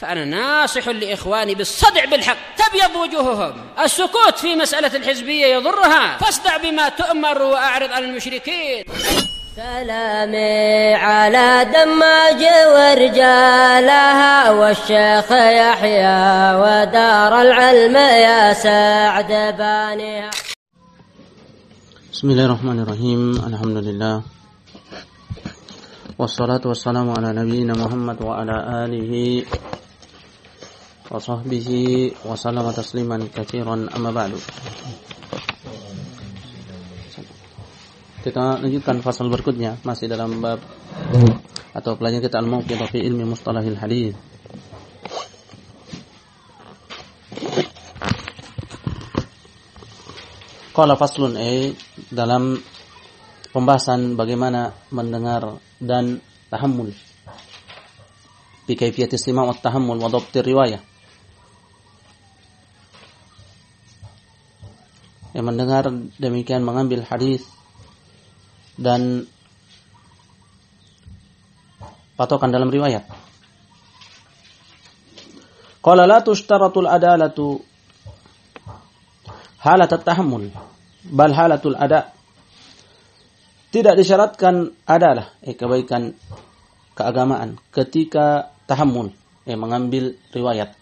فأنا ناصح لإخواني بالصدع بالحق تبيض وجوههم. السكوت في مسألة الحزبية يضرها، فاصدع بما تؤمر وأعرض عن المشركين. سلامي على دماج ورجالها والشيخ يحيى ودار العلم يا سعد بانيها. بسم الله الرحمن الرحيم. الحمد لله والصلاة والسلام على نبينا محمد وعلى آله وصحبه وسلم تسليما كثيرا. أما بعد. Kita lanjutkan fasal berikutnya, masih dalam bab atau pelajaran kita al-mawqidh fi ilmi mustalahil hadis. Qala faslun dalam pembahasan bagaimana mendengar dan tahammul. Bi kaifiyati istima' wa tahammul wa dhabt riwayah. Yang mendengar demikian mengambil hadis dan patokan dalam riwayat. Qala la tushtaratul adalatu halat at-tahammul bal halatul ada. Tidak disyaratkan adalah kebaikan keagamaan ketika tahammul mengambil riwayat.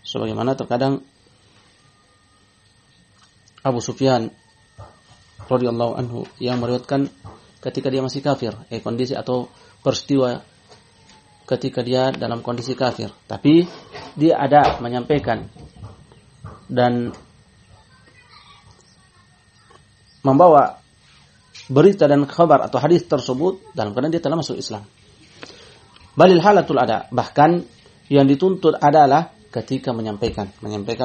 Sebagaimana terkadang Abu Sufyan radhiyallahu anhu yang meriwayatkan ketika dia masih kafir, kondisi atau peristiwa ketika dia dalam kondisi kafir, tapi dia ada menyampaikan dan membawa berita dan kabar atau hadis tersebut dalam keadaan dia telah masuk Islam. Balil halatul ada, bahkan yang dituntut adalah ketika menyampaikan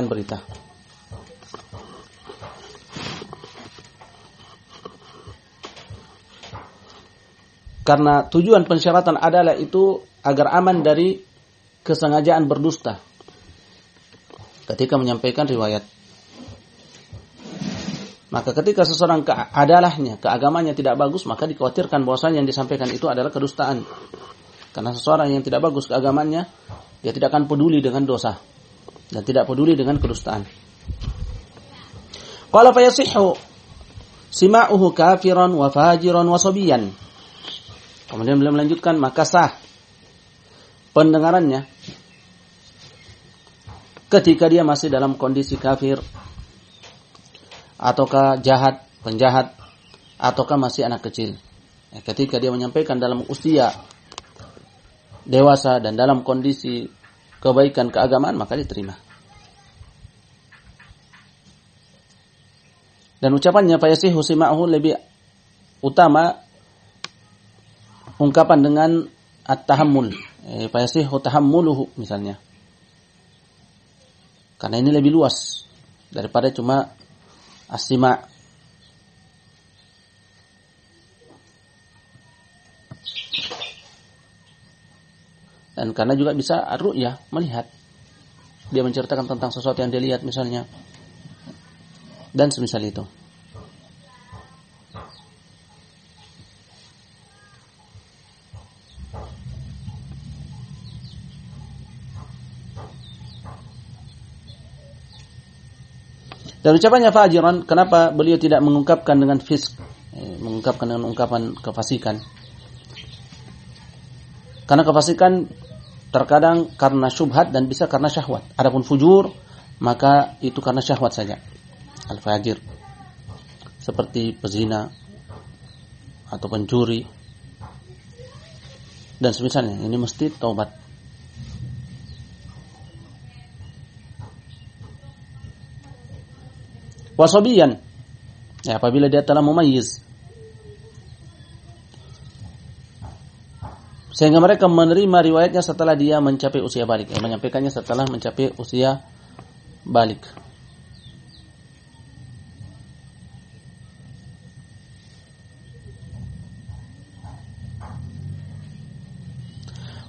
berita. Karena tujuan pensyaratan adalah itu agar aman dari kesengajaan berdusta ketika menyampaikan riwayat. Maka ketika seseorang keadalahnya, keagamanya tidak bagus, maka dikhawatirkan bahwasanya yang disampaikan itu adalah kedustaan. Karena seseorang yang tidak bagus keagamannya, dia tidak akan peduli dengan dosa dan tidak peduli dengan kedustaan. Qala fa yasihhu sima'uhu kafiran wa fajiran wa sabiyan. Kemudian beliau melanjutkan, maka sah pendengarannya ketika dia masih dalam kondisi kafir, ataukah penjahat, ataukah masih anak kecil. Ketika dia menyampaikan dalam usia dewasa dan dalam kondisi kebaikan keagamaan, maka diterima. Dan ucapannya fayasihu sima'uhu lebih utama ungkapan dengan at-tahammul, fayasihu tahammuluhu misalnya. Karena ini lebih luas daripada cuma as-sima'. Dan karena juga bisa ar-ru'yah, melihat. Dia menceritakan tentang sesuatu yang dia lihat misalnya. Dan semisal itu. Dan ucapannya fajiran, kenapa beliau tidak mengungkapkan dengan fisk, mengungkapkan dengan ungkapan kefasikan? Karena kefasikan terkadang karena syubhat dan bisa karena syahwat. Adapun fujur, maka itu karena syahwat saja. Al-fajir, seperti pezina atau pencuri dan semisalnya, ini mesti taubat. Wasabiyan, apabila dia telah mumayyiz, sehingga mereka menerima riwayatnya setelah dia mencapai usia balik, menyampaikannya setelah mencapai usia balik.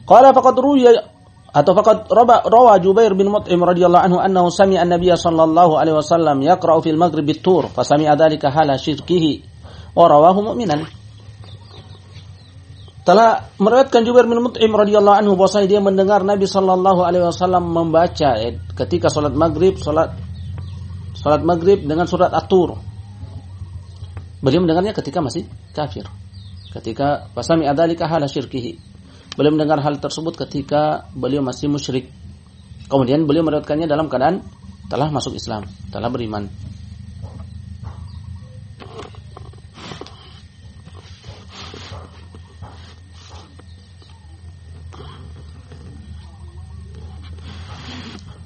Qala faqad ruya atau faqad rawa Jubair bin Mut'im radhiyallahu anhu annahu sami'a an-nabiy sallallahu alaihi wasallam yaqra'u fil maghrib bit-tur fa sami'a dhalika hala syirkihi wa rawahu mu'minan. Telah meriwayatkan Jubair bin Mut'im radhiyallahu anhu bahwasanya dia mendengar Nabi sallallahu alaihi wasallam membaca ketika salat maghrib dengan surat At-Tur. Beliau mendengarnya ketika masih kafir. Ketika fasami adzalika hala syirkihi. Beliau mendengar hal tersebut ketika beliau masih musyrik. Kemudian beliau meriwayatkannya dalam keadaan telah masuk Islam, telah beriman.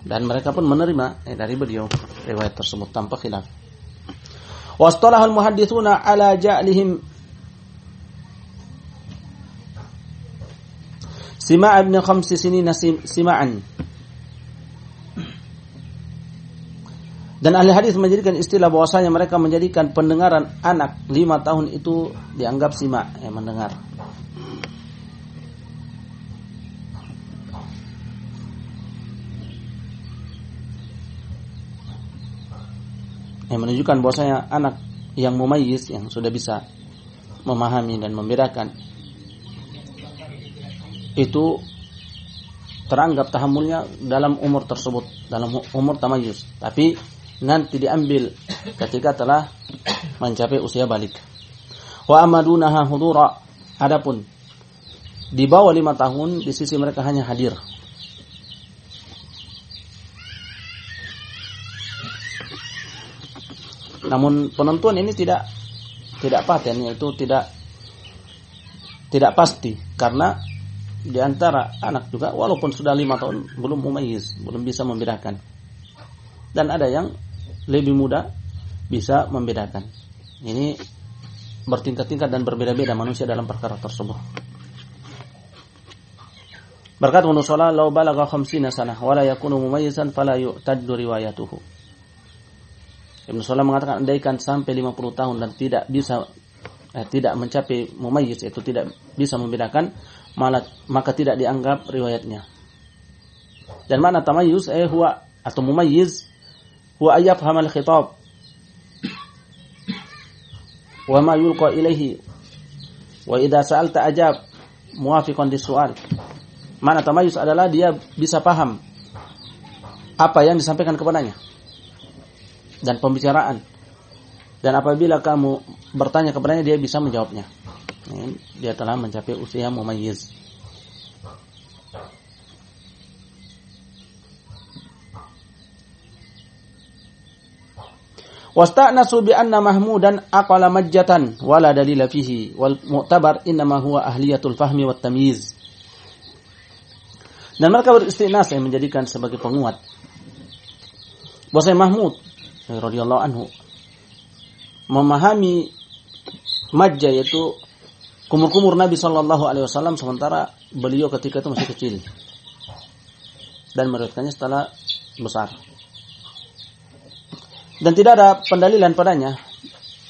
Dan mereka pun menerima dari beliau riwayat tersebut tanpa khilaf. Wastalahal muhadditsuna ala ja'lihim Sima' ibn 5 sinina sima'an. Dan ahli hadis menjadikan istilah bahwasanya mereka menjadikan pendengaran anak 5 tahun itu dianggap sima', mendengar. Yang menunjukkan bahwasanya anak yang mumayyiz, yang sudah bisa memahami dan membedakan, itu teranggap tahammulnya dalam umur tersebut, dalam umur tamayyuz. Tapi nanti diambil ketika telah mencapai usia balik. Wa amadunaha hudura, adapun di bawah 5 tahun di sisi mereka hanya hadir. Namun penentuan ini tidak paten, yaitu tidak pasti, karena di antara anak juga walaupun sudah 5 tahun belum mumayyiz, belum bisa membedakan. Dan ada yang lebih muda bisa membedakan. Ini bertingkat-tingkat dan berbeda-beda manusia dalam perkara tersebut. Berkata Ibnu Salah, "Law balagha 50 sanah wa la yakunu mumayyizan fala yu'taddu riwayatuhu." Ibnu Salah mengatakan andaikan sampai 50 tahun dan tidak mencapai mumayyiz, itu tidak bisa membedakan, maka tidak dianggap riwayatnya. Dan makna tamayyuz huwa atau mumayyiz huwa ayyafhamal khitab wa ma yulqa ilaihi wa idza sa'alta ajab muwafiqan lis-su'al. Makna tamayyuz adalah dia bisa paham apa yang disampaikan kepadanya dan pembicaraan, dan apabila kamu bertanya kepadanya dia bisa menjawabnya. Dia telah mencapai usia mumayyiz. Wasta'nasu bi anna mahmudan aqala majjatan wala dalila fihi wal mu'tabar innama huwa ahliyatul fahmi wat tamyiz. Dan mereka beristighnas yang menjadikan sebagai penguat bahwasanya Mahmud radhiyallahu anhu memahami majja, yaitu kumur-kumur Nabi sallallahu alaihi wasallam, sementara beliau ketika itu masih kecil dan meriwayatkannya setelah besar. Dan tidak ada pendalilan padanya,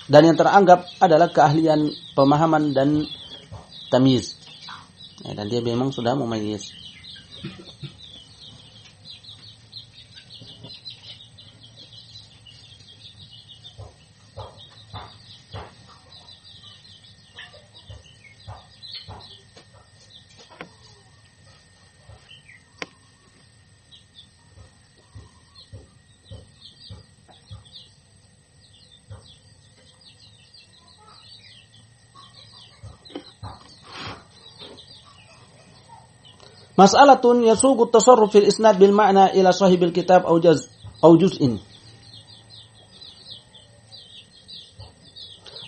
dan yang teranggap adalah keahlian pemahaman dan tamyiz. Dan dia memang sudah mumayyiz. Mas'alatun yasuqu at-tasarruf fil isnad bil ma'na ila sahibil kitab aw juz'in.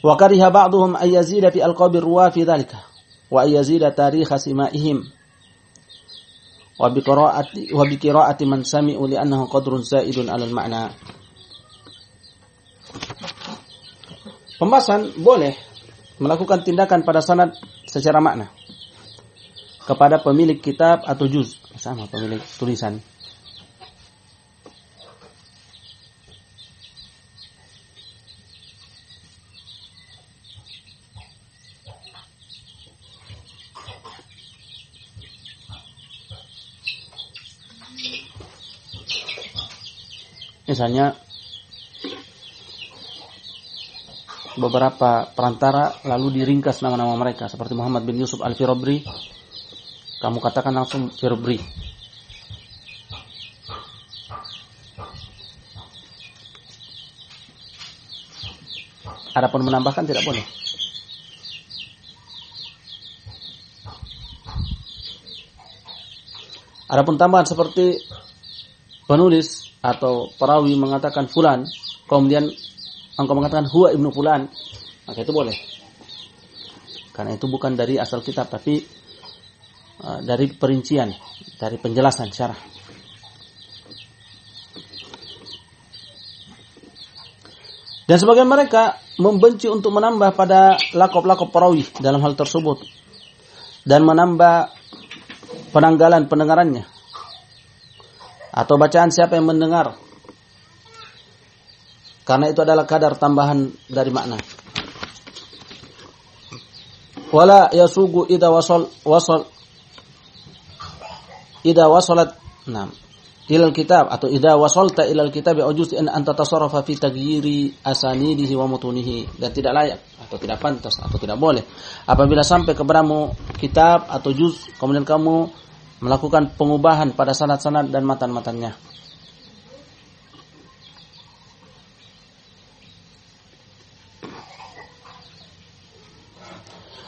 Wa kariha ba'dhum ay yazida fi alqabir ruwa fi dhalika wa ay yazida tarikh sima'ihim wa bi qira'ati man sami'u li annahu qadrun za'idun 'ala al-ma'na. Pembahasan boleh melakukan tindakan pada sanad secara makna kepada pemilik kitab atau juz, sama pemilik tulisan. beberapa perantara lalu diringkas nama-nama mereka seperti Muhammad bin Yusuf Al-Firabri, kamu katakan langsung Firabri. Adapun menambahkan tidak boleh. Adapun tambahan seperti penulis atau perawi mengatakan fulan, kemudian engkau mengatakan huwa ibnu fulan, maka itu boleh. Karena itu bukan dari asal kitab, tapi dari perincian, dari penjelasan syarah. Dan sebagian mereka membenci untuk menambah pada lakop-lakop perawi dalam hal tersebut dan menambah penanggalan pendengarannya atau bacaan siapa yang mendengar, karena itu adalah kadar tambahan dari makna. Wala yasugu idza wasalat ilal kitab atau idza wasalta ilal kitab ujuz an anta tasarrafa fi taghyiri asanidihi wa mutunihi, dan tidak layak atau tidak pantas atau tidak boleh apabila sampai kepadamu kitab atau juz kemudian kamu melakukan pengubahan pada sanad-sanad dan matan-matannya.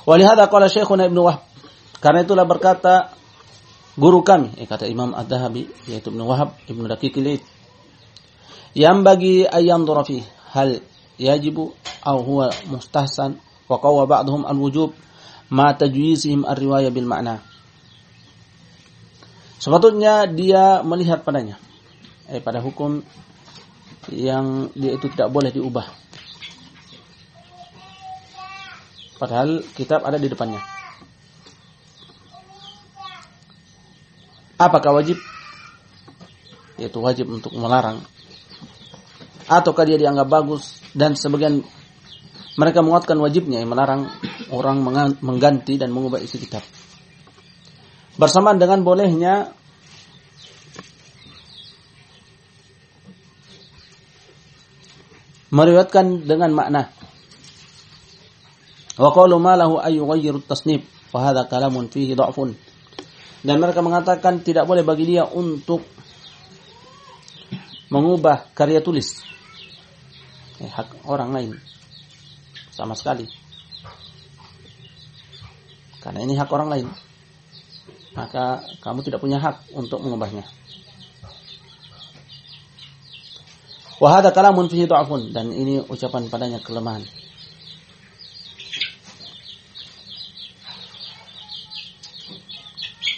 Walihada qala Syekhuna Ibnu Wahb, karena itulah berkata guru kami, kata Imam Ad-Dhahabi, yaitu Ibnu Wahab Ibnu Daqiqil Eid, yang bagi ayam dhurafi hal yajibu aw huwa mustahsan wa qawwa ba'dhum al-wujub ma tajwizihim ar-riwayah bil ma'na. Sepatutnya dia melihat padanya, pada hukum yang dia itu tidak boleh diubah, padahal kitab ada di depannya. Apakah wajib? Yaitu wajib untuk melarang, ataukah dia dianggap bagus, dan sebagian mereka menguatkan wajibnya, yang melarang orang mengganti dan mengubah isi kitab. Bersamaan dengan bolehnya meriwayatkan dengan makna. Wa qalu ma lahu ay yughayyiru at-tasnif wa hadha kalamun fihi dha'fun. Dan mereka mengatakan tidak boleh bagi dia untuk mengubah karya tulis, hak orang lain sama sekali, karena ini hak orang lain, maka kamu tidak punya hak untuk mengubahnya. Wa hadha kalamun fihi dha'fun, dan ini ucapan padanya kelemahan.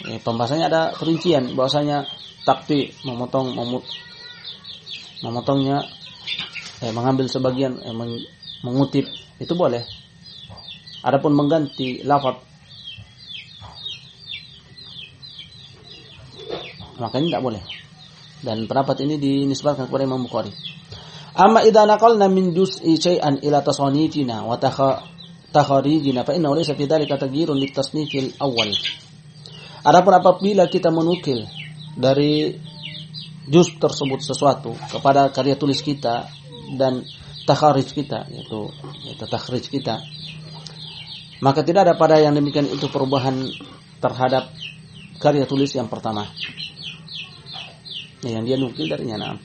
Pembahasannya ada perincian bahwasanya takti memotongnya, mengambil sebagian, mengutip itu boleh. Adapun mengganti lafaz, maka ini tidak boleh. Dan pendapat ini dinisbatkan kepada Imam Bukhari. Amma idza naqalna min juz'i syai'an ila tasanifina wa takharijina fa innahu laysa fi dhalika taghyirun litasnifil awwal. Adapun apabila kita menukil dari juz tersebut sesuatu kepada karya tulis kita dan takharij kita, yaitu takhrij kita, maka tidak ada pada yang demikian itu perubahan terhadap karya tulis yang pertama, yang dia nukil darinya.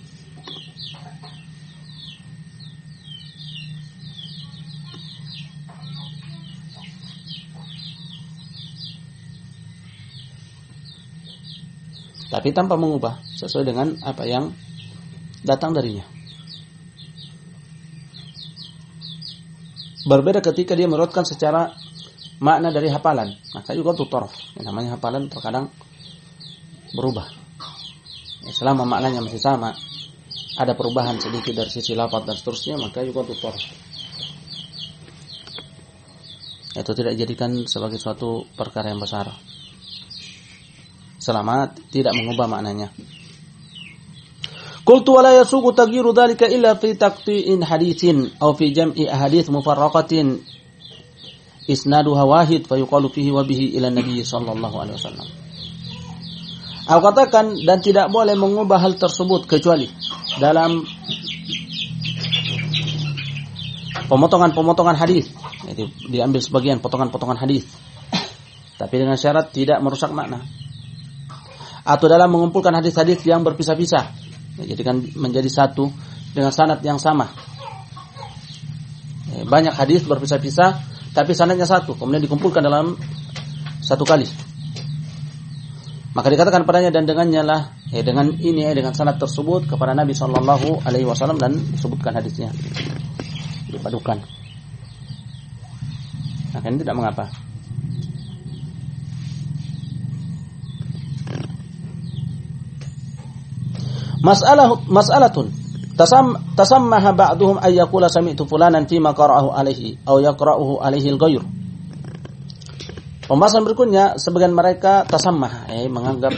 Tapi tanpa mengubah sesuai dengan apa yang datang darinya. Berbeda ketika dia meriwayatkan secara makna dari hafalan, maka juga tutorf. Yang namanya hafalan terkadang berubah. Selama maknanya masih sama, ada perubahan sedikit dari sisi lafaz dan seterusnya, maka juga tutorf. Itu tidak dijadikan sebagai suatu perkara yang besar, selama tidak mengubah maknanya. Qultu wa la yasuqu taghyiru dhalika illa fi taqti'in haditsin aw fi jam'i ahadits mufarraqatin isnaduha wahid fa yuqalu fihi wa bihi ila nabiy sallallahu alaihi wasallam. Aku katakan, dan tidak boleh mengubah hal tersebut kecuali dalam Pemotongan-pemotongan hadis. Itu diambil sebagian potongan-potongan hadis. Tapi dengan syarat tidak merusak makna. Atau dalam mengumpulkan hadis-hadis yang berpisah-pisah. Jadikan menjadi satu dengan sanad yang sama. Banyak hadis berpisah-pisah tapi sanadnya satu, kemudian dikumpulkan dalam satu kali. Maka dikatakan padanya dan dengannya lah, dengan ini dengan sanad tersebut kepada Nabi sallallahu alaihi wasallam dan disebutkan hadisnya. Dipadukan. Maka ini tidak mengapa. Mas'alatun tasammaha ba'duhum ay yaqula sami'tu fulanan fima qara'ahu alaihi aw yaqra'uhu alaihi al-ghayr. Pembahasan berikutnya, sebagian mereka tasammah, menganggap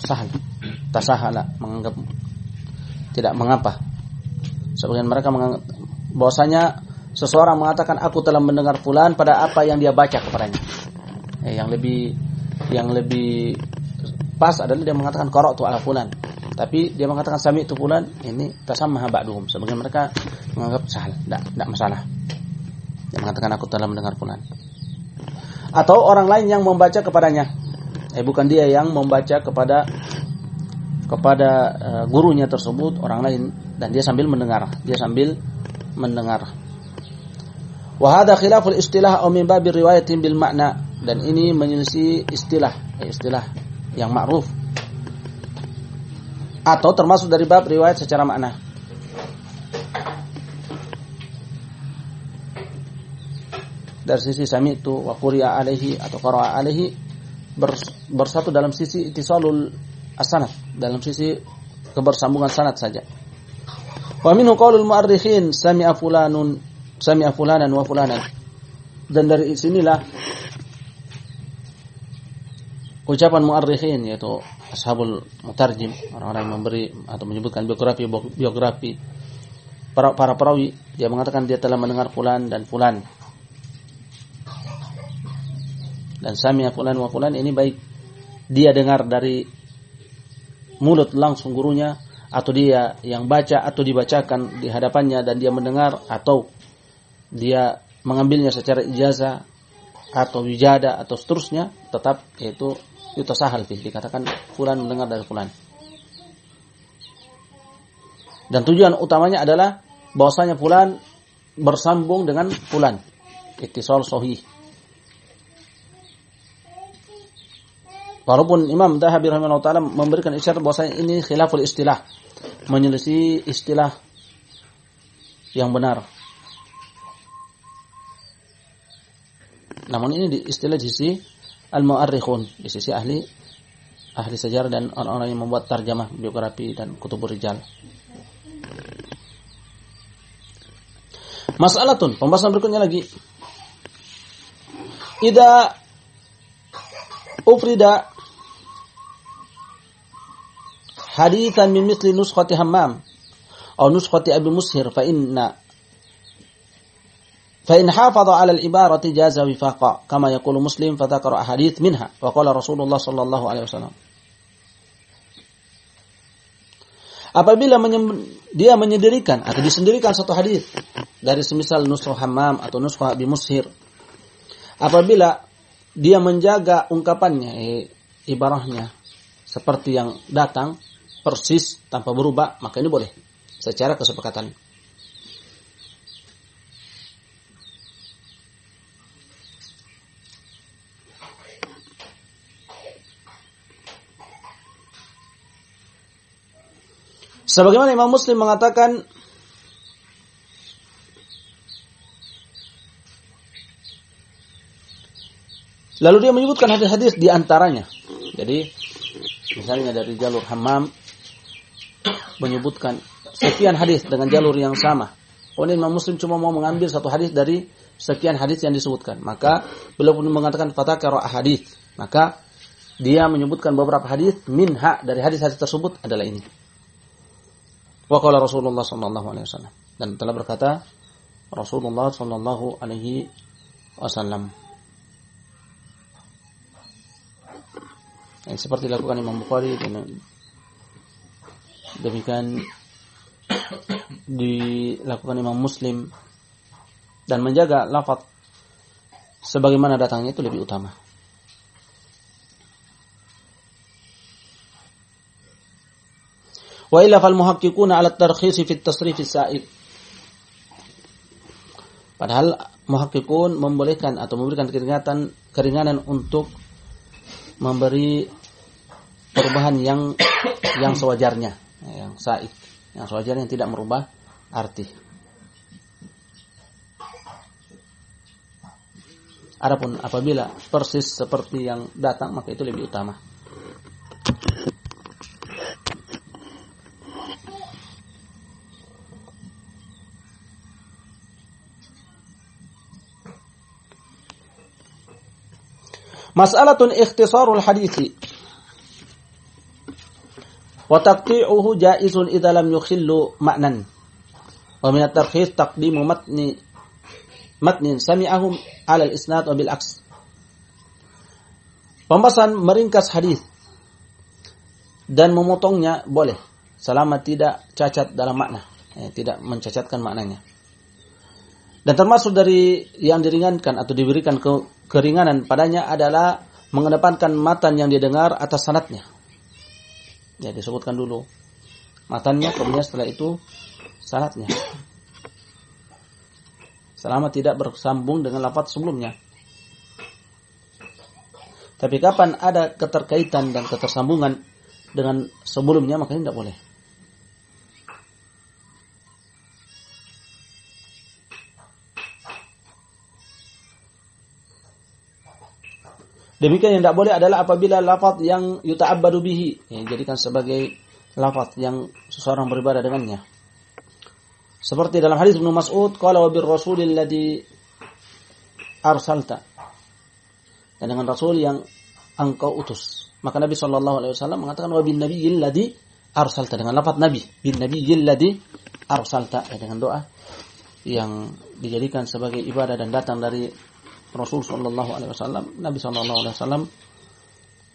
sahal, tasahala, menganggap tidak mengapa. Sebagian mereka menganggap bahwasanya seseorang mengatakan aku telah mendengar fulan pada apa yang dia baca kepadanya. Yang lebih pas adalah dia mengatakan qara'tu ala fulan. Tapi dia mengatakan sami'tu fulan, ini tasammah ba'duhum. Sebagian mereka menganggap sahal, tidak masalah. Dia mengatakan aku telah mendengar fulan. Atau orang lain yang membaca kepadanya. Bukan dia yang membaca kepada gurunya tersebut, orang lain, dan dia sambil mendengar. Wa hadha khilaful istilah aw min babi riwayatin bil makna, dan ini menyelisih istilah yang ma'ruf atau termasuk dari bab riwayat secara makna. Dari sisi sami'tu wa quri'a alaihi atau qara'a alaihi bersatu dalam sisi ittisalul as-sanad, dalam sisi kebersambungan sanad saja. Wa minhu qaulul mu'arrikhin sami'a fulanan wa fulanan. Dan dari sinilah ucapan mu'arrikhin, yaitu ashabul mutarjim, orang-orang yang memberi atau menyebutkan biografi para perawi. Dia mengatakan dia telah mendengar fulan dan fulan. Dan sami'a fulan wa fulan ini baik dia dengar dari mulut langsung gurunya, atau dia yang baca atau dibacakan di hadapannya dan dia mendengar, atau dia mengambilnya secara ijazah atau wijada atau seterusnya, tetap yaitu yutasahal fi, dikatakan fulan mendengar dari fulan. Dan tujuan utamanya adalah bahwasanya fulan bersambung dengan fulan, ittisal sahih. Walaupun Imam Dhahabi rahimahullah ta'ala memberikan isyarat bahwasanya ini khilaful istilah, menyelisih istilah yang benar. Namun ini istilah di sisi al-mu'arrikhun, di sisi ahli sejarah dan orang-orang yang membuat tarjamah biografi dan kutubur rijal. Mas'alatun, pembahasan berikutnya lagi. Idza ufrida hadithan min mithli nuskhati Hammam atau nuskhati Abi Mushir fa in hafadha 'ala al-ibarati jaza wifaqa kama yaqulu Muslim fa dzakara ahadits minha wa qala Rasulullah sallallahu alaihi wasallam. Apabila dia menyendirikan atau disendirikan satu hadis dari semisal nuskhah Hammam atau nuskhah Abi Mushir, apabila dia menjaga ungkapannya, ibarahnya seperti yang datang persis tanpa berubah, maka ini boleh secara kesepakatan. Sebagaimana Imam Muslim mengatakan, lalu dia menyebutkan hadis-hadis di antaranya. Jadi misalnya dari jalur Hammam menyebutkan sekian hadis dengan jalur yang sama. Kemudian Imam Muslim cuma mau mengambil satu hadis dari sekian hadis yang disebutkan. Maka beliau pun mengatakan fatakara ahadits. Maka dia menyebutkan beberapa hadis minha dari hadis-hadis tersebut adalah ini. Wa qala Rasulullah sallallahu alaihi wasallam. Dan telah berkata Rasulullah sallallahu alaihi wasallam. Yang seperti dilakukan Imam Bukhari dan demikian dilakukan Imam Muslim dan menjaga lafaz sebagaimana datangnya itu lebih utama. Wa illa fal muhaqqiquna 'ala at-tarkhis fi at-tasrif as-sa'id. Padahal muhaqqiqun membolehkan atau memberikan keringanan untuk memberi perubahan yang sewajarnya, yang sa'id, yang sewajarnya yang tidak merubah arti. Adapun apabila persis seperti yang datang, maka itu lebih utama. Mas'alatun ikhtisarul hadithi wa taqti'uhu jaizun idza lam yukhillu ma'nan wa min at-tarkhis taqdimu matnin sami'ahum 'ala al-isnad wa bil aks. Pembahasan meringkas hadis dan memotongnya boleh selama tidak cacat dalam makna, tidak mencacatkan maknanya. Dan termasuk dari yang diringankan atau diberikan keringanan padanya adalah mengedepankan matan yang didengar atas sanadnya. Ya, disebutkan dulu matannya, kemudian setelah itu sanadnya. Selama tidak bersambung dengan lafaz sebelumnya. Tapi kapan ada keterkaitan dan ketersambungan dengan sebelumnya, maka ini tidak boleh. Demikian yang tidak boleh adalah apabila lafaz yang yuta'abbadu bihi, dijadikan sebagai lafaz yang seseorang beribadah dengannya. Seperti dalam hadis Ibnu Mas'ud, qala wa bir rasulil ladzi arsalta. Dan dengan rasul yang engkau utus. Maka Nabi sallallahu alaihi wasallam mengatakan wa bin nabiyil ladzi arsalta, dengan lafaz nabi, bin nabiyil ladzi arsalta, dengan doa yang dijadikan sebagai ibadah dan datang dari Rasul sallallahu alaihi wasallam. Nabi sallallahu alaihi wasallam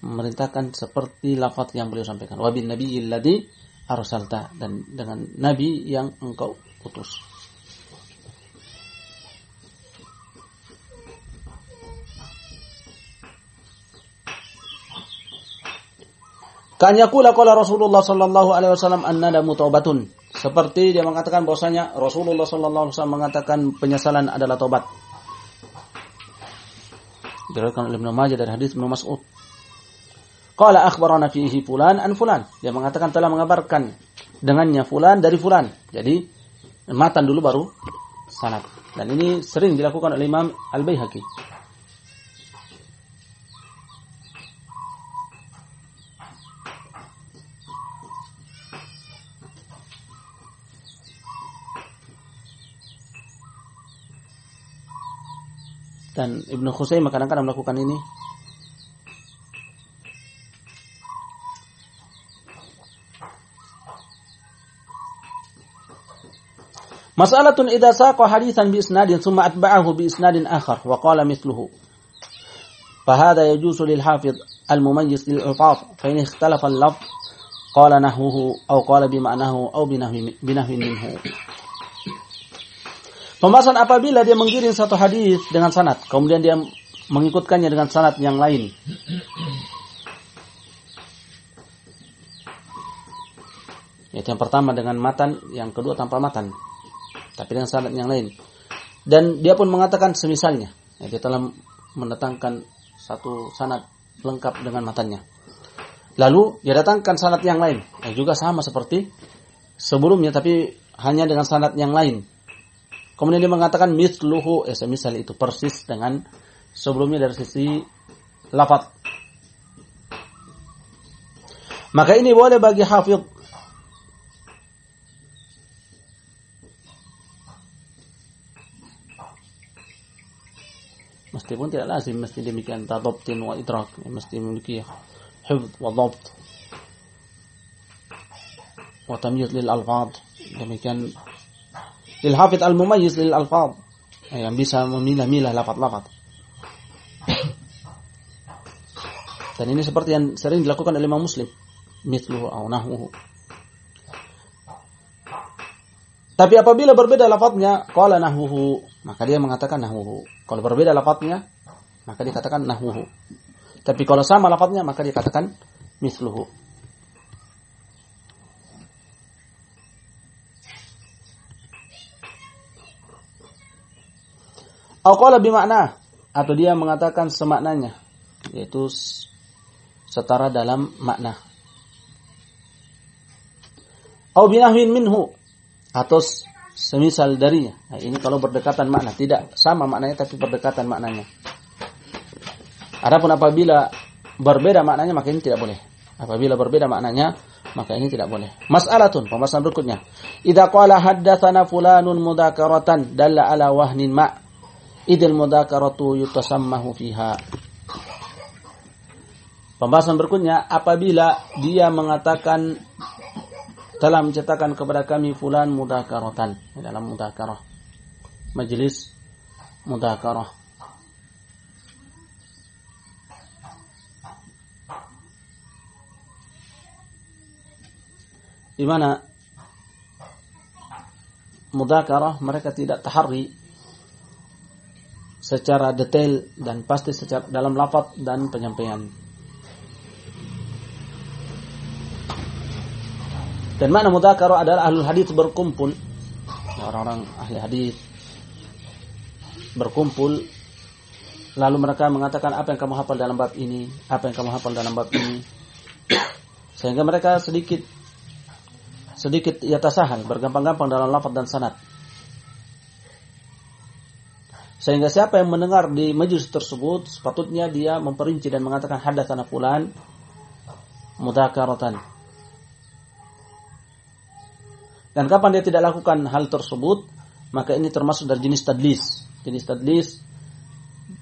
memerintahkan seperti lafaz yang beliau sampaikan, wa bin nabiyil ladzi arsalta, dan dengan nabi yang engkau utus. Kan yaqula qala Rasulullah sallallahu alaihi wasallam an-nadamu taubatun, seperti dia mengatakan bahwasanya Rasulullah sallallahu alaihi wasallam mengatakan penyesalan adalah taubat. Diriwayatkan oleh Ibnu Majah dari hadis Ibnu Mas'ud. Qala akhbarana fihi fulan an fulan, dia mengatakan telah mengabarkan dengannya fulan dari fulan. Jadi matan dulu baru sanad. Dan ini sering dilakukan oleh Imam Al-Baihaqi. Dan Ibnu Khuzaimah kadang-kadang melakukan ini. Mas'alatun idza saqa haditsan bi isnadin thumma atba'ahu bi isnadin akhar wa qala mithluhu. Fa hadha yajuzu lil hafidh al mumayyiz lil alfaz fa in ikhtalafa al lafz qala nahwuhu aw qala bi ma'nahu aw bi nahwi minhu. Pembahasan apabila dia menggiring satu hadis dengan sanad, kemudian dia mengikutkannya dengan sanad yang lain. Yaitu yang pertama dengan matan, yang kedua tanpa matan, tapi dengan sanad yang lain. Dan dia pun mengatakan semisalnya, dia telah mendatangkan satu sanad lengkap dengan matannya. Lalu dia datangkan sanad yang lain, yang juga sama seperti sebelumnya, tapi hanya dengan sanad yang lain. Kemudian dia mengatakan misluhu, semisal itu persis dengan sebelumnya dari sisi lafaz. Maka ini boleh bagi hafidh meskipun tidak lazim mesti demikian tadabtin wa idrak, mesti memiliki hifdz wa dhabt wa tamyiz lil alfaz. Demikian lil hafidh al mumayyiz lil alfaz, yang bisa memilah-milah lafaz-lafaz. Dan ini seperti yang sering dilakukan oleh Imam Muslim, mithluhu aw nahwuhu. Tapi apabila berbeda lafadznya, qala nahwuhu, maka dia mengatakan nahwuhu. Kalau berbeda lafadznya, maka dia katakan nahwuhu. Tapi kalau sama lafadznya, maka dia katakan misluhu. Atau qala bimakna, atau dia mengatakan semaknanya, yaitu setara dalam makna. Atau binahwin minhu, atau semisal darinya. Nah, ini kalau berdekatan makna, tidak sama maknanya tapi berdekatan maknanya. Adapun apabila berbeda maknanya, maka ini tidak boleh. Apabila berbeda maknanya, maka ini tidak boleh. Mas'alatun, pembahasan berikutnya. Idza qala haddatsana fulanun mudzakaratan dalla ala wahnin ma' idil mudzakaratu yutasammahu fiha. Pembahasan berikutnya, apabila dia mengatakan telah menceritakan kepada kami fulan mudzakaratan, dalam mudzakarah, majelis mudzakarah. Di mana mudzakarah mereka tidak tahari secara detail dan pasti secara dalam lafaz dan penyampaian. Dan makna mudzakarah adalah ahlul hadis berkumpul, orang-orang ahli hadis berkumpul, lalu mereka mengatakan apa yang kamu hafal dalam bab ini, apa yang kamu hafal dalam bab ini, sehingga mereka sedikit yatasahal, bergampang-gampang dalam lafaz dan sanad. Sehingga siapa yang mendengar di majelis tersebut, sepatutnya dia memperinci dan mengatakan hadatsana fulan mudzakaratan. Dan kapan dia tidak lakukan hal tersebut, maka ini termasuk dari jenis tadlis. Jenis tadlis,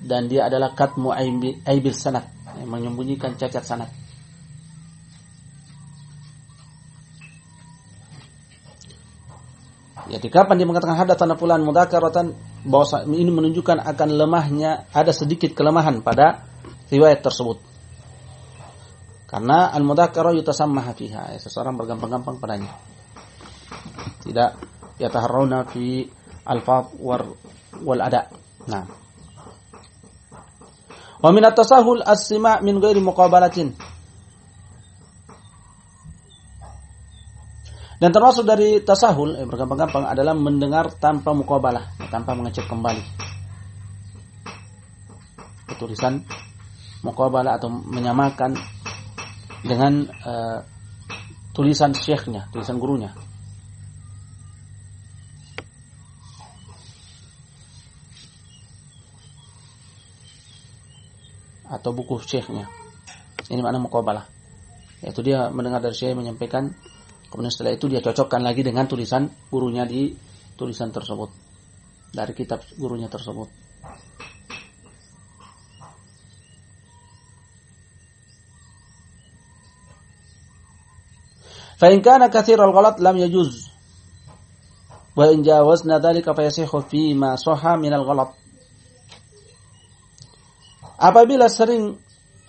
dan dia adalah katmu aibil sanad, yang menyembunyikan cacat sanad. Jadi kapan dia mengatakan hadatsana fulan mudzakaratan, bahwa ini menunjukkan akan lemahnya, ada sedikit kelemahan pada riwayat tersebut. Karena al-mudzakarah yutasammaha fiha, seseorang bergampang-gampang padanya. Tidak yataharrauna fi al-fadh wal ada. Nah. Wa min at-tasahul as-sima' min ghairi muqabalatin. Dan termasuk dari tasahul, bergampang-gampang, adalah mendengar tanpa muqabalah, tanpa mengecek kembali. Tulisan muqabalah atau menyamakan dengan tulisan syekhnya, tulisan gurunya. Atau buku syekhnya. Ini makna muqabalah. Yaitu dia mendengar dari syekh menyampaikan, kemudian setelah itu dia cocokkan lagi dengan tulisan gurunya di tulisan tersebut, dari kitab gurunya tersebut. Fa in kana katsiral ghalat lam yajuz. Wa in jawazna dzalika fa yasihhu fi ma sahha min al-ghalat. Apabila sering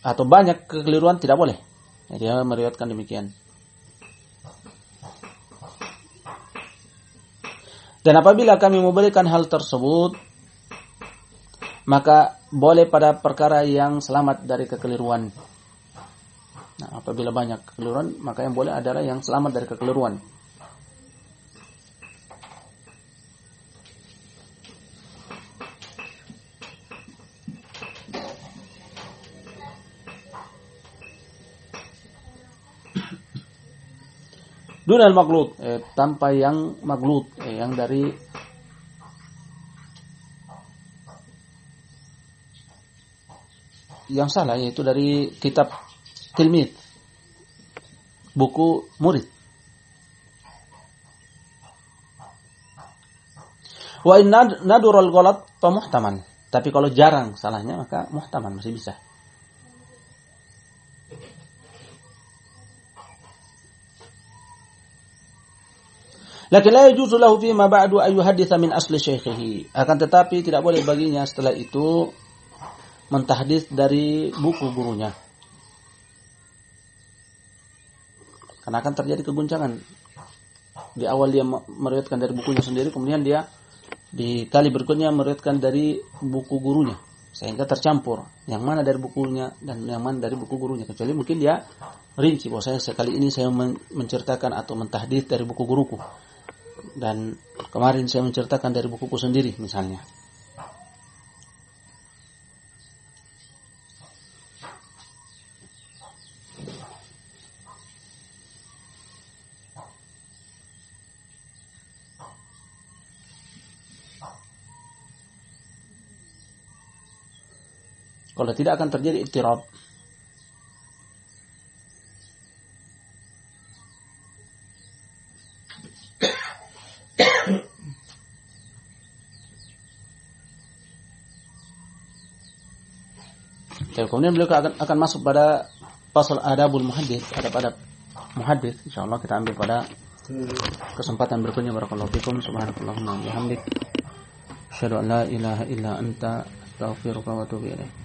atau banyak kekeliruan tidak boleh. Dia meriwayatkan demikian. Dan apabila kami memberikan hal tersebut, maka boleh pada perkara yang selamat dari kekeliruan. Nah, apabila banyak kekeliruan, maka yang boleh adalah yang selamat dari kekeliruan. Dunal maglut, tanpa yang maglut, yang dari yang salah, yaitu dari kitab tilmid, buku murid. Wa in nadural ghalat fa muhtaman. Tapi kalau jarang salahnya, maka muhtaman, masih bisa. Lakin la yajuzu lahu fi ma ba'du ay yuhadditsa min asli syaikhihi. Akan tetapi tidak boleh baginya setelah itu mentahdits dari buku gurunya. Karena akan terjadi keguncangan di awal dia meriwayatkan dari bukunya sendiri, kemudian dia di kali berikutnya meriwayatkan dari buku gurunya, sehingga tercampur yang mana dari bukunya dan yang mana dari buku gurunya. Kecuali mungkin dia rinci bahwa saya sekali ini saya menceritakan atau mentahdits dari buku guruku, dan kemarin saya menceritakan dari bukuku sendiri misalnya. Kalau tidak akan terjadi ittirab. Kemudian beliau akan masuk pada pasal adabul muhaddits, adab-adab muhaddits. Insyaallah kita ambil pada kesempatan berikutnya. Barakallahu fikum. Subhanakallahumma wa bihamdik, asyhadu an la ilaha illa anta, astaghfiruka wa atubu ilaik.